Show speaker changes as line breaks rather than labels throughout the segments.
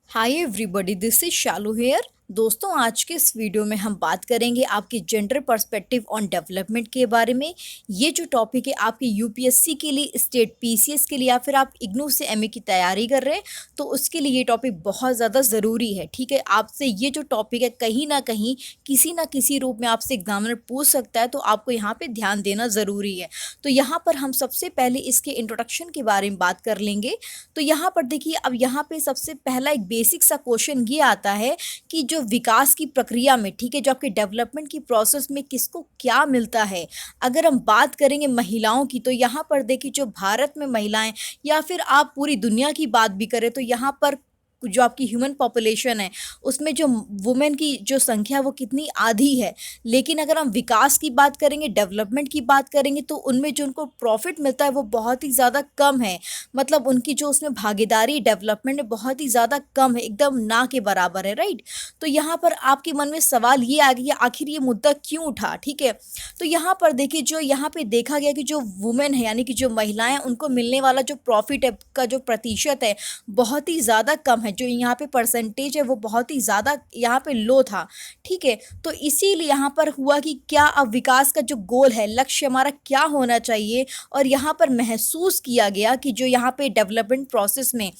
Hi everybody, this is Shalu here. दोस्तों, आज के इस वीडियो में हम बात करेंगे आपके जेंडर पर्सपेक्टिव ऑन डेवलपमेंट के बारे में। ये जो टॉपिक है आपके यूपीएससी के लिए, स्टेट पीसीएस के लिए, या फिर आप इग्नू से एमए की तैयारी कर रहे हैं तो उसके लिए ये टॉपिक बहुत ज़्यादा ज़रूरी है। ठीक है, आपसे ये जो टॉपिक है कहीं ना किसी रूप में आपसे एग्जामिनर पूछ सकता है, तो आपको यहाँ पे ध्यान देना ज़रूरी है। तो यहाँ पर हम सबसे पहले इसके इंट्रोडक्शन के बारे में बात कर लेंगे। तो यहाँ पर देखिए, अब यहाँ पे सबसे पहला एक बेसिक सा क्वेश्चन ये आता है कि जो विकास की प्रक्रिया में, ठीक है, जो आपके डेवलपमेंट की प्रोसेस में किसको क्या मिलता है। अगर हम बात करेंगे महिलाओं की, तो यहाँ पर देखिए जो भारत में महिलाएं, या फिर आप पूरी दुनिया की बात भी करें, तो यहाँ पर जो आपकी ह्यूमन पॉपुलेशन है उसमें जो वुमेन की जो संख्या है वो कितनी आधी है। लेकिन अगर हम विकास की बात करेंगे, डेवलपमेंट की बात करेंगे, तो उनमें जो उनको प्रॉफिट मिलता है वो बहुत ही ज़्यादा कम है। मतलब उनकी जो उसमें भागीदारी डेवलपमेंट में बहुत ही ज़्यादा कम है, एकदम ना के बराबर है, राइट। तो यहाँ पर आपके मन में सवाल ये आ गया, आखिर ये मुद्दा क्यों उठा। ठीक है, तो यहाँ पर देखिए, जो यहाँ पे देखा गया कि जो वुमेन है यानी कि जो महिलाएं, उनको मिलने वाला जो प्रॉफिट है का जो प्रतिशत है बहुत ही ज़्यादा कम है। जो यहाँ पे परसेंटेज है वो बहुत ही ज़्यादा यहाँ पे लो था। ठीक है, तो इसीलिए यहाँ पर हुआ कि क्या अब विकास का जो गोल है, लक्ष्य हमारा क्या होना चाहिए। और यहाँ पर महसूस किया गया कि जो यहाँ पे डेवलपमेंट प्रोसेस में,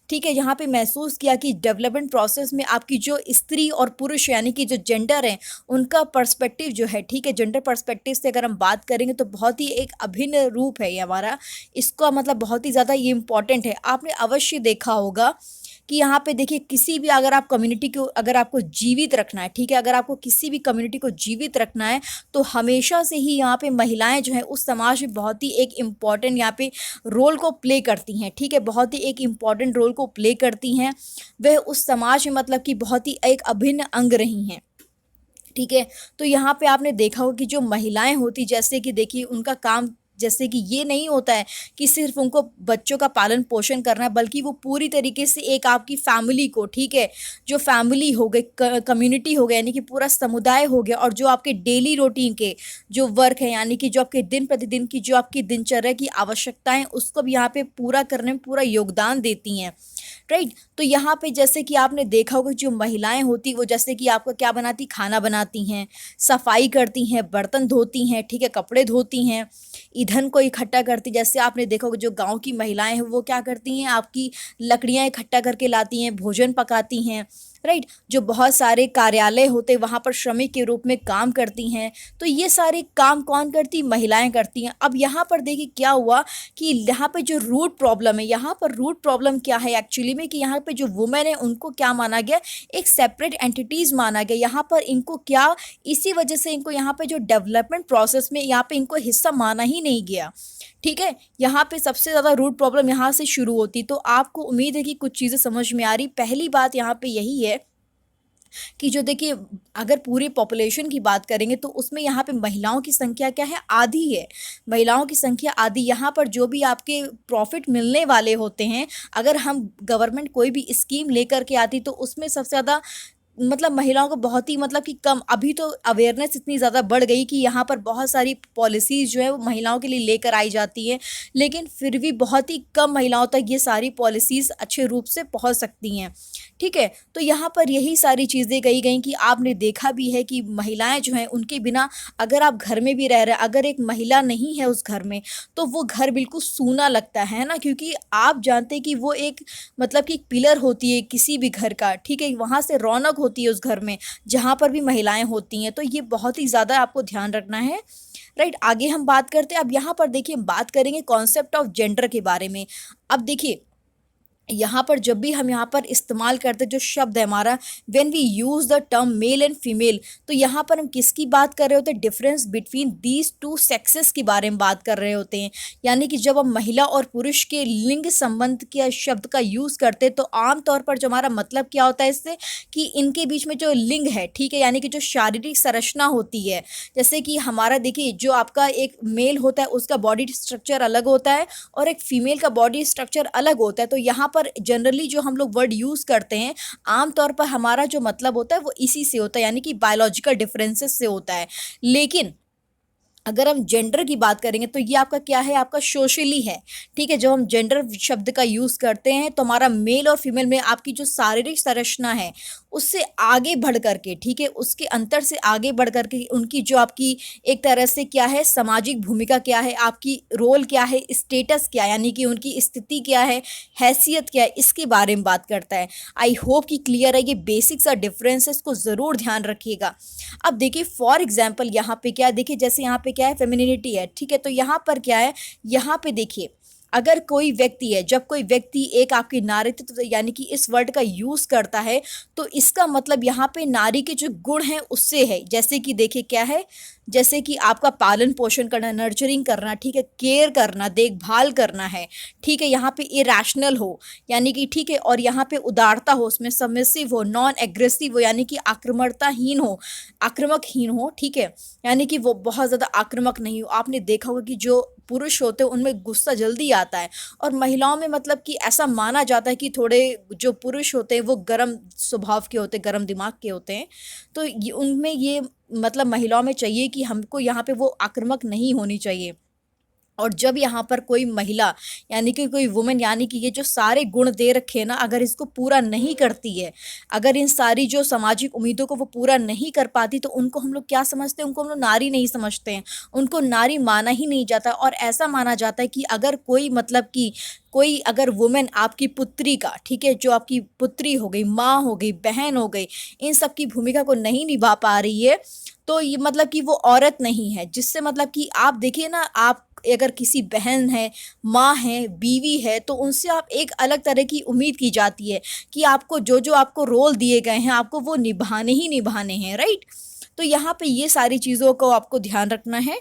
ठीक है, यहाँ पे महसूस किया कि डेवलपमेंट प्रोसेस में आपकी जो स्त्री और पुरुष यानी कि जो जेंडर है उनका पर्सपेक्टिव जो है, ठीक है, जेंडर पर्सपेक्टिव से अगर हम बात करेंगे तो बहुत ही एक अभिन्न रूप है ये हमारा। इसका मतलब बहुत ही ज़्यादा ये इम्पॉर्टेंट है। आपने अवश्य देखा होगा कि यहाँ पे देखिए, किसी भी अगर आप कम्युनिटी को, अगर आपको जीवित रखना है, ठीक है, अगर आपको किसी भी कम्युनिटी को जीवित रखना है, तो हमेशा से ही यहाँ पे महिलाएं जो है उस समाज में बहुत ही एक इम्पॉर्टेंट यहाँ पे रोल को प्ले करती हैं। ठीक है, बहुत ही एक इम्पॉर्टेंट रोल को प्ले करती हैं। वह उस समाज में मतलब कि बहुत ही एक अभिन्न अंग रही हैं। ठीक है, तो यहाँ पे आपने देखा होगा कि जो महिलाएं होती, जैसे कि देखिए उनका काम जैसे कि ये नहीं होता है कि सिर्फ उनको बच्चों का पालन पोषण करना है, बल्कि वो पूरी तरीके से एक आपकी फैमिली को, ठीक है, जो फैमिली हो गई, कम्युनिटी हो गया यानी कि पूरा समुदाय हो गया, और जो आपके डेली रूटीन के जो वर्क है यानी कि जो आपके दिन प्रतिदिन की जो आपकी दिनचर्या की आवश्यकताएं, उसको भी यहाँ पे पूरा करने में पूरा योगदान देती हैं, राइट। तो यहाँ पे जैसे कि आपने देखा होगा जो महिलाएं होती वो जैसे कि आपका क्या बनाती, खाना बनाती हैं, सफाई करती हैं, बर्तन धोती हैं, ठीक है, कपड़े धोती हैं, ईंधन को इकट्ठा करती। जैसे आपने देखा होगा जो गांव की महिलाएं हैं वो क्या करती हैं, आपकी लकड़ियां इकट्ठा करके लाती हैं, भोजन पकाती हैं, राइट। जो बहुत सारे कार्यालय होते हैं वहाँ पर श्रमिक के रूप में काम करती हैं। तो ये सारे काम कौन करती, महिलाएं करती हैं। अब यहाँ पर देखिए क्या हुआ कि यहाँ पे जो रूट प्रॉब्लम है, यहाँ पर रूट प्रॉब्लम क्या है एक्चुअली में, कि यहाँ पे जो वुमेन है उनको क्या माना गया, एक सेपरेट एंटिटीज माना गया। यहाँ पर इनको क्या, इसी वजह से इनको यहाँ पे जो डेवलपमेंट प्रोसेस में यहाँ पे इनको हिस्सा माना ही नहीं गया। ठीक है, यहाँ पे सबसे ज़्यादा रूट प्रॉब्लम यहाँ से शुरू होती। तो आपको उम्मीद है कि कुछ चीज़ें समझ में आ रही। पहली बात यहाँ पे यही है कि जो देखिए, अगर पूरी पॉपुलेशन की बात करेंगे तो उसमें यहाँ पे महिलाओं की संख्या क्या है, आधी है। महिलाओं की संख्या आधी। यहाँ पर जो भी आपके प्रॉफिट मिलने वाले होते हैं, अगर हम गवर्नमेंट कोई भी स्कीम लेकर के आती तो उसमें सबसे ज़्यादा मतलब महिलाओं को बहुत ही मतलब कि कम। अभी तो अवेयरनेस इतनी ज़्यादा बढ़ गई कि यहाँ पर बहुत सारी पॉलिसीज़ जो है वो महिलाओं के लिए लेकर आई जाती है, लेकिन फिर भी बहुत ही कम महिलाओं तक ये सारी पॉलिसीज़ अच्छे रूप से पहुँच सकती हैं। ठीक है, तो यहाँ पर यही सारी चीज़ें कही गई कि आपने देखा भी है कि महिलाएं जो हैं उनके बिना, अगर आप घर में भी रह रहे हैं, अगर एक महिला नहीं है उस घर में, तो वो घर बिल्कुल सूना लगता है ना, क्योंकि आप जानते हैं कि वो एक मतलब कि एक पिलर होती है किसी भी घर का। ठीक है, वहाँ से रौनक होती है उस घर में जहाँ पर भी महिलाएं होती हैं। तो ये बहुत ही ज़्यादा आपको ध्यान रखना है, राइट। आगे हम बात करते हैं। अब यहाँ पर देखिए, बात करेंगे कॉन्सेप्ट ऑफ जेंडर के बारे में। अब देखिए, यहाँ पर जब भी हम यहाँ पर इस्तेमाल करते जो शब्द है हमारा, when we use the term male and female, तो यहाँ पर हम किसकी बात कर रहे होते हैं, difference between these two sexes के बारे में बात कर रहे होते हैं। यानी कि जब हम महिला और पुरुष के लिंग संबंध के शब्द का यूज़ करते हैं तो आमतौर पर जो हमारा मतलब क्या होता है इससे, कि इनके बीच में जो लिंग है, ठीक है, यानी कि जो शारीरिक संरचना होती है। जैसे कि हमारा देखिए, जो आपका एक मेल होता है उसका बॉडी स्ट्रक्चर अलग होता है और एक फीमेल का बॉडी स्ट्रक्चर अलग होता है। तो यहाँ पर जनरली जो हम लोग वर्ड यूज़ करते हैं, आमतौर पर हमारा जो मतलब होता है वो इसी से होता है, यानी कि बायोलॉजिकल डिफरेंसेस से होता है। लेकिन अगर हम जेंडर की बात करेंगे तो ये आपका क्या है, आपका सोशली है। ठीक है, जब हम जेंडर शब्द का यूज़ करते हैं तो हमारा मेल और फीमेल में आपकी जो शारीरिक संरचना है उससे आगे बढ़ करके, ठीक है, उसके अंतर से आगे बढ़ करके उनकी जो आपकी एक तरह से क्या है, सामाजिक भूमिका क्या है, आपकी रोल क्या है, स्टेटस क्या है, यानी कि उनकी स्थिति क्या है, हैसियत क्या है, इसके बारे में बात करता है। आई होप कि क्लियर है, ये बेसिक्स और डिफरेंसेस को ज़रूर ध्यान रखिएगा। अब देखिए फॉर एग्जाम्पल यहाँ पे क्या है, देखिए जैसे यहाँ पे क्या है, फेमिनिनिटी है, ठीक है, तो यहाँ पर क्या है, यहाँ पे देखिए अगर कोई व्यक्ति है, जब कोई व्यक्ति एक आपकी नारीत्व यानी कि इस वर्ड का यूज करता है तो इसका मतलब यहाँ पे नारी के जो गुण हैं उससे है। जैसे कि देखिए क्या है, जैसे कि आपका पालन पोषण करना, नर्चरिंग करना, ठीक है, केयर करना, देखभाल करना है, ठीक है, यहाँ पे इरेशनल हो यानी कि, ठीक है, और यहाँ पे उदारता हो, उसमें सबमिसिव हो, नॉन एग्रेसिव हो यानी कि आक्रामकताहीन हो, आक्रामकहीन हो, ठीक है, यानी कि वो बहुत ज़्यादा आक्रामक नहीं हो। आपने देखा होगा कि जो पुरुष होते हैं उनमें गुस्सा जल्दी आता है, और महिलाओं में मतलब कि ऐसा माना जाता है कि थोड़े जो पुरुष होते हैं वो गर्म स्वभाव के होते हैं, गर्म दिमाग के होते हैं। तो ये उनमें ये मतलब महिलाओं में चाहिए कि हमको यहाँ पे वो आक्रामक नहीं होनी चाहिए। और जब यहाँ पर कोई महिला यानी कि कोई वुमेन, यानी कि ये जो सारे गुण दे रखे हैं ना, अगर इसको पूरा नहीं करती है, अगर इन सारी जो सामाजिक उम्मीदों को वो पूरा नहीं कर पाती, तो उनको हम लोग क्या समझते हैं, उनको हम लोग नारी नहीं समझते हैं, उनको नारी माना ही नहीं जाता। और ऐसा माना जाता है कि अगर कोई मतलब कि कोई अगर वुमेन आपकी पुत्री का, ठीक है, जो आपकी पुत्री हो गई, माँ हो गई, बहन हो गई, इन सब की भूमिका को नहीं निभा पा रही है, तो ये मतलब कि वो औरत नहीं है। जिससे मतलब कि आप देखिए ना, आप अगर किसी बहन है, माँ है, बीवी है, तो उनसे आप एक अलग तरह की उम्मीद की जाती है कि आपको जो जो आपको रोल दिए गए हैं आपको वो निभाने ही निभाने हैं, राइट। तो यहाँ पे ये सारी चीज़ों को आपको ध्यान रखना है।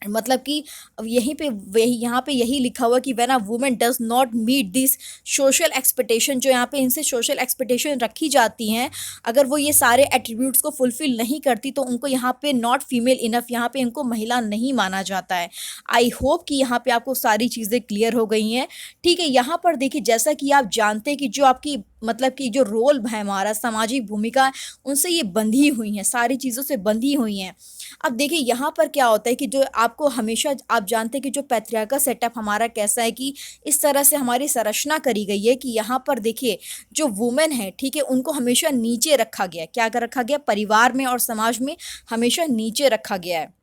मतलब कि अब यहीं पे वही यहाँ पे यही लिखा हुआ कि when a woman does not meet this social expectation, जो यहाँ पे इनसे सोशल एक्सपेक्टेशन रखी जाती हैं, अगर वो ये सारे एट्रीब्यूट्स को फुलफिल नहीं करती तो उनको यहाँ पे नॉट फीमेल इनफ, यहाँ पे इनको महिला नहीं माना जाता है। आई होप कि यहाँ पे आपको सारी चीज़ें क्लियर हो गई हैं। ठीक है, यहाँ पर देखिए जैसा कि आप जानते हैं कि जो आपकी मतलब कि जो रोल है हमारा, सामाजिक भूमिका, उनसे ये बंधी हुई हैं, सारी चीज़ों से बंधी हुई हैं। अब देखिए यहाँ पर क्या होता है कि जो आपको हमेशा आप जानते हैं कि जो पैट्रियार्कल सेटअप हमारा कैसा है कि इस तरह से हमारी संरचना करी गई है कि यहाँ पर देखिए जो वुमेन है, ठीक है, उनको हमेशा नीचे रखा गया है। क्या कर रखा गया, परिवार में और समाज में हमेशा नीचे रखा गया है।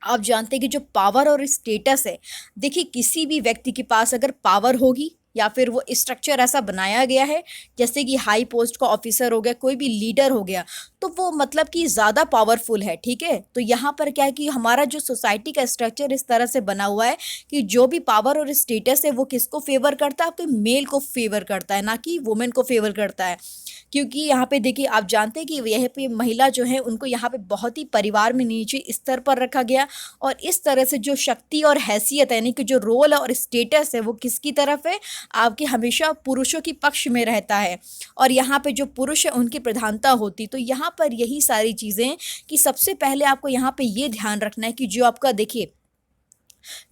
आप जानते हैं कि जो पावर और स्टेटस है, देखिए किसी भी व्यक्ति के पास अगर पावर होगी या फिर वो स्ट्रक्चर ऐसा बनाया गया है, जैसे कि हाई पोस्ट का ऑफिसर हो गया, कोई भी लीडर हो गया, तो वो मतलब कि ज़्यादा पावरफुल है, ठीक है। तो यहाँ पर क्या है कि हमारा जो सोसाइटी का स्ट्रक्चर इस तरह से बना हुआ है कि जो भी पावर और स्टेटस है वो किसको फेवर करता है, आपके मेल को फेवर करता है, ना कि वुमेन को फेवर करता है। क्योंकि यहाँ पे देखिए आप जानते हैं कि यहाँ पे महिला जो है उनको यहाँ पे बहुत ही परिवार में नीचे स्तर पर रखा गया, और इस तरह से जो शक्ति और हैसियत है, यानी कि जो रोल और स्टेटस है वो किसकी तरफ है, आपके हमेशा पुरुषों की पक्ष में रहता है, और यहाँ पे जो पुरुष है उनकी प्रधानता होती। तो यहाँ पर यही सारी चीज़ें कि सबसे पहले आपको यहाँ पे ये ध्यान रखना है कि जो आपका देखिए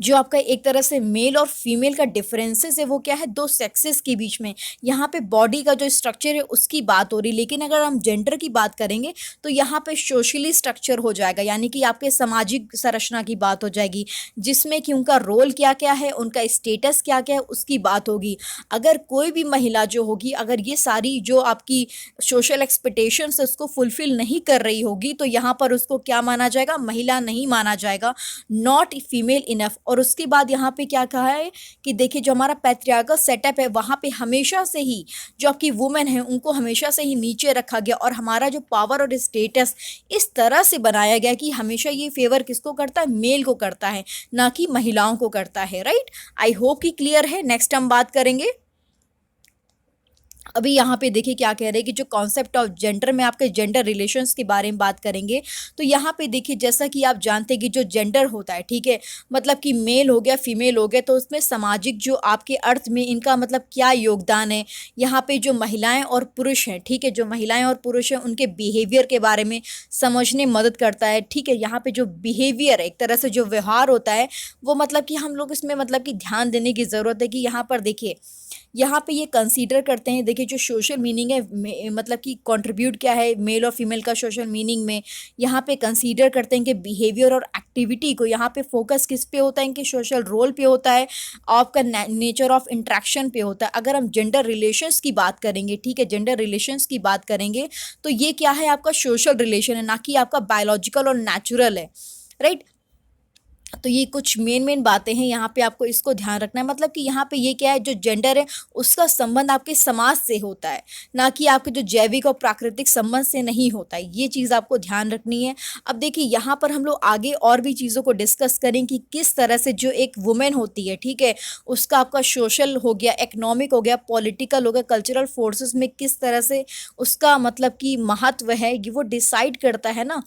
जो आपका एक तरह से मेल और फीमेल का डिफरेंसेस है वो क्या है, दो सेक्सेस के बीच में। यहाँ पे बॉडी का जो स्ट्रक्चर है उसकी बात हो रही, लेकिन अगर हम जेंडर की बात करेंगे तो यहाँ पे सोशली स्ट्रक्चर हो जाएगा, यानी कि आपके सामाजिक संरचना की बात हो जाएगी, जिसमें कि उनका रोल क्या क्या है, उनका स्टेटस क्या क्या है, उसकी बात होगी। अगर कोई भी महिला जो होगी, अगर ये सारी जो आपकी सोशल एक्सपेक्टेशंस है उसको फुलफिल नहीं कर रही होगी, तो यहाँ पर उसको क्या माना जाएगा, महिला नहीं माना जाएगा, नॉट फीमेल इनफ। और उसके बाद यहाँ पे क्या कहा है कि देखिए जो हमारा पैट्रियार्कल सेटअप है वहाँ पे हमेशा से ही जो आपकी वुमेन है उनको हमेशा से ही नीचे रखा गया, और हमारा जो पावर और स्टेटस इस तरह से बनाया गया कि हमेशा ये फेवर किसको करता है, मेल को करता है, ना कि महिलाओं को करता है, राइट। आई होप कि क्लियर है। नेक्स्ट हम बात करेंगे, अभी यहाँ पे देखिए क्या कह रहे हैं कि जो कॉन्सेप्ट ऑफ जेंडर में आपके जेंडर रिलेशंस के बारे में बात करेंगे। तो यहाँ पे देखिए जैसा कि आप जानते हैं कि जो जेंडर होता है, ठीक है, मतलब कि मेल हो गया, फीमेल हो गया, तो उसमें सामाजिक जो आपके अर्थ में इनका मतलब क्या योगदान है। यहाँ पे जो महिलाएं और पुरुष हैं, ठीक है, जो महिलाएं और पुरुष हैं उनके बिहेवियर के बारे में समझने मदद करता है, ठीक है। यहाँ पे जो बिहेवियर है, एक तरह से जो व्यवहार होता है वो मतलब कि हम लोग इसमें मतलब कि ध्यान देने की ज़रूरत है कि यहाँ पर देखिए यहाँ पे ये कंसीडर करते हैं, देखिए जो सोशल मीनिंग है मतलब कि कंट्रीब्यूट क्या है मेल और फीमेल का सोशल मीनिंग में, यहाँ पे कंसीडर करते हैं कि बिहेवियर और एक्टिविटी को, यहाँ पे फोकस किस पे होता है कि सोशल रोल पे होता है, आपका नेचर ऑफ इंट्रैक्शन पे होता है। अगर हम जेंडर रिलेशंस की बात करेंगे, ठीक है, जेंडर रिलेशंस की बात करेंगे तो ये क्या है, आपका सोशल रिलेशन है, ना कि आपका बायोलॉजिकल और नेचुरल है, राइट। तो ये कुछ मेन बातें हैं, यहाँ पे आपको इसको ध्यान रखना है। मतलब कि यहाँ पे ये क्या है, जो जेंडर है उसका संबंध आपके समाज से होता है, ना कि आपके जो जैविक और प्राकृतिक संबंध से नहीं होता है। ये चीज़ आपको ध्यान रखनी है। अब देखिए यहाँ पर हम लोग आगे और भी चीज़ों को डिस्कस करें कि किस तरह से जो एक वुमेन होती है, ठीक है, उसका आपका सोशल हो गया, इकोनॉमिक हो गया, पॉलिटिकल हो गया, कल्चरल फोर्सेस में किस तरह से उसका मतलब कि महत्व है, ये वो डिसाइड करता है ना,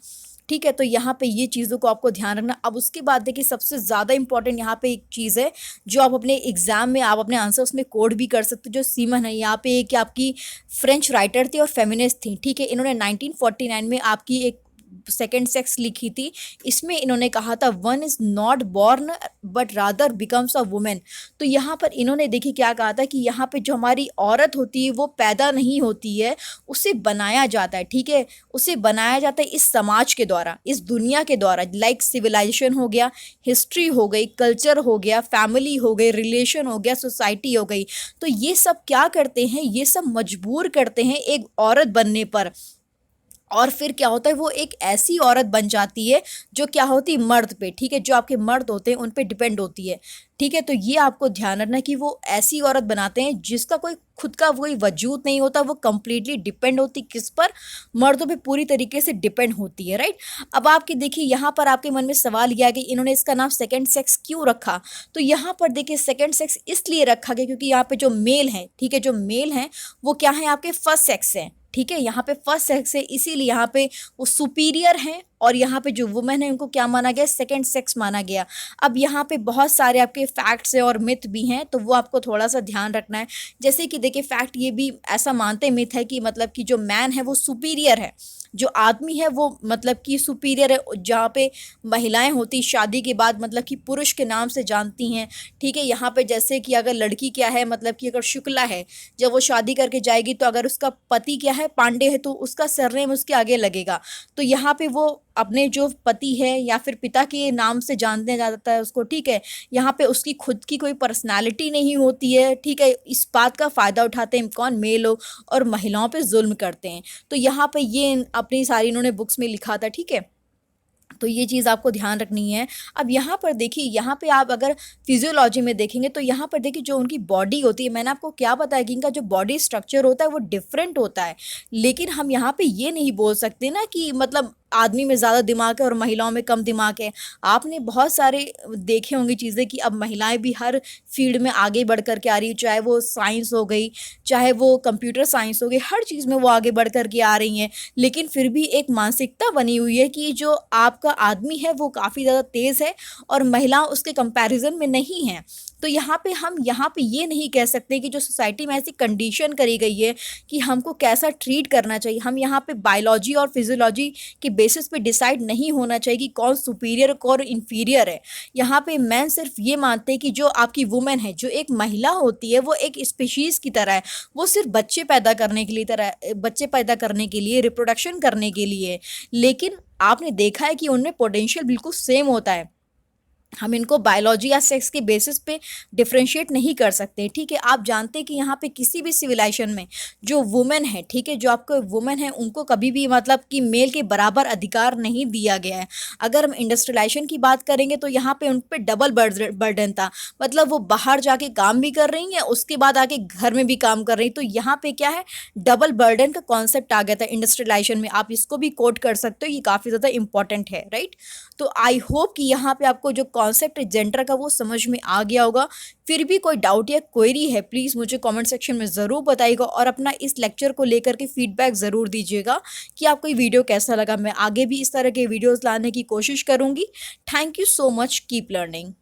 ठीक है। तो यहाँ पे ये चीज़ों को आपको ध्यान रखना। अब उसके बाद देखिए सबसे ज़्यादा इंपॉर्टेंट यहाँ पे एक चीज़ है जो आप अपने एग्जाम में आप अपने आंसर उसमें कोड भी कर सकते हो, जो सीमन है। यहाँ पे एक आपकी फ्रेंच राइटर थी और फेमिनिस्ट थी, ठीक है। इन्होंने 1949 में आपकी एक सेकेंड सेक्स लिखी थी। इसमें इन्होंने कहा था one is not born but rather becomes a women. तो यहाँ पर इन्होंने देखिए क्या कहा था कि यहाँ पे जो हमारी औरत होती है वो पैदा नहीं होती है, उसे बनाया जाता है, ठीक है, उसे बनाया जाता है इस समाज के द्वारा, इस दुनिया के द्वारा। लाइक सिविलाइजेशन हो गया, हिस्ट्री हो गई, कल्चर हो गया, फैमिली हो गई, रिलेशन हो गया, सोसाइटी हो गई। तो ये सब क्या करते हैं, ये सब मजबूर करते हैं एक औरत बनने पर। और फिर क्या होता है, वो एक ऐसी औरत बन जाती है जो क्या होती है, मर्द पे, ठीक है, जो आपके मर्द होते हैं उन पे डिपेंड होती है, ठीक है। तो ये आपको ध्यान रखना कि वो ऐसी औरत बनाते हैं जिसका कोई खुद का कोई वजूद नहीं होता, वो कंप्लीटली डिपेंड होती किस पर, मर्दों पे पूरी तरीके से डिपेंड होती है, राइट। अब आपके देखिए यहाँ पर आपके मन में सवाल यह है कि इन्होंने इसका नाम सेकेंड सेक्स क्यों रखा। तो यहाँ पर देखिए सेकेंड सेक्स इसलिए रखा गया क्योंकि यहाँ पे जो मेल है, ठीक है, जो मेल हैं वो क्या है, आपके फर्स्ट सेक्स हैं, ठीक है। यहाँ पे फर्स्ट सेक्स है, इसीलिए यहाँ पे वो सुपीरियर हैं, और यहाँ पे जो वुमेन है उनको क्या माना गया, सेकंड सेक्स माना गया। अब यहाँ पे बहुत सारे आपके फैक्ट्स हैं और मिथ भी हैं, तो वो आपको थोड़ा सा ध्यान रखना है। जैसे कि देखिए फैक्ट ये भी ऐसा मानते मिथ है कि मतलब कि जो मैन है वो सुपीरियर है, जो आदमी है वो मतलब कि सुपीरियर है। जहाँ पे महिलाएं होती शादी के बाद मतलब कि पुरुष के नाम से जानती हैं, ठीक है। यहाँ पे जैसे कि अगर लड़की क्या है, मतलब कि अगर शुक्ला है, जब वो शादी करके जाएगी तो अगर उसका पति क्या है, पांडे है, तो उसका सरनेम उसके आगे लगेगा। तो यहाँ पे वो अपने जो पति है या फिर पिता के नाम से जानने जाता है उसको, ठीक है। यहाँ पे उसकी खुद की कोई पर्सनालिटी नहीं होती है, ठीक है। इस बात का फ़ायदा उठाते हैं कौन, मेल लोग, और महिलाओं पे जुल्म करते हैं। तो यहाँ पे ये अपनी सारी इन्होंने बुक्स में लिखा था, ठीक है। तो ये चीज़ आपको ध्यान रखनी है। अब यहाँ पर देखिए, यहाँ पे आप अगर फिजियोलॉजी में देखेंगे तो यहाँ पर देखिए जो उनकी बॉडी होती है, मैंने आपको क्या बताया कि इनका जो बॉडी स्ट्रक्चर होता है वो डिफरेंट होता है। लेकिन हम यहाँ पे ये नहीं बोल सकते ना कि मतलब आदमी में ज़्यादा दिमाग है और महिलाओं में कम दिमाग है। आपने बहुत सारे देखे होंगे चीज़ें कि अब महिलाएं भी हर फील्ड में आगे बढ़ कर के आ रही है, चाहे वो साइंस हो गई, चाहे वो कंप्यूटर साइंस हो गई, हर चीज़ में वो आगे बढ़ कर के आ रही हैं। लेकिन फिर भी एक मानसिकता बनी हुई है कि जो आपका आदमी है वो काफ़ी ज़्यादा तेज़ है और महिला उसके कंपैरिजन में नहीं है। तो हम यहाँ पे ये नहीं कह सकते कि जो सोसाइटी में ऐसी कंडीशन करी गई है कि हमको कैसा ट्रीट करना चाहिए। हम यहाँ पे बायोलॉजी और फिजियोलॉजी के बेसिस पे डिसाइड नहीं होना चाहिए कि कौन सुपीरियर कौन इंफीरियर है। यहाँ पे मैन सिर्फ ये मानते हैं कि जो आपकी वुमेन है, जो एक महिला होती है, वो एक स्पीशीज़ की तरह है। वो सिर्फ बच्चे पैदा करने के लिए बच्चे पैदा करने के लिए, रिप्रोडक्शन करने के लिए। लेकिन आपने देखा है कि उनमें पोटेंशियल बिल्कुल सेम होता है। हम इनको बायोलॉजी या सेक्स के बेसिस पे डिफरेंशिएट नहीं कर सकते, ठीक है। आप जानते हैं कि यहाँ पे किसी भी सिविलाइजेशन में जो वुमेन है, ठीक है, जो आपको वुमेन है उनको कभी भी मतलब कि मेल के बराबर अधिकार नहीं दिया गया है। अगर हम इंडस्ट्रियलाइजेशन की बात करेंगे तो यहाँ पे उन पर डबल बर्डन था, मतलब वो बाहर जाके काम भी कर रही हैं, उसके बाद आके घर में भी काम कर रही। तो यहाँ पे क्या है, डबल बर्डन का कॉन्सेप्ट आ गया था इंडस्ट्रियलाइजेशन में। आप इसको भी कोट कर सकते हो, ये काफ़ी ज़्यादा इंपॉर्टेंट है, राइट। तो आई होप कि यहाँ पे आपको जो कॉन्सेप्ट है जेंडर का वो समझ में आ गया होगा। फिर भी कोई डाउट या क्वेरी है प्लीज़ मुझे कमेंट सेक्शन में ज़रूर बताइएगा, और अपना इस लेक्चर को लेकर के फीडबैक ज़रूर दीजिएगा कि आपको ये वीडियो कैसा लगा। मैं आगे भी इस तरह के वीडियोस लाने की कोशिश करूँगी। Thank you so much, keep learning.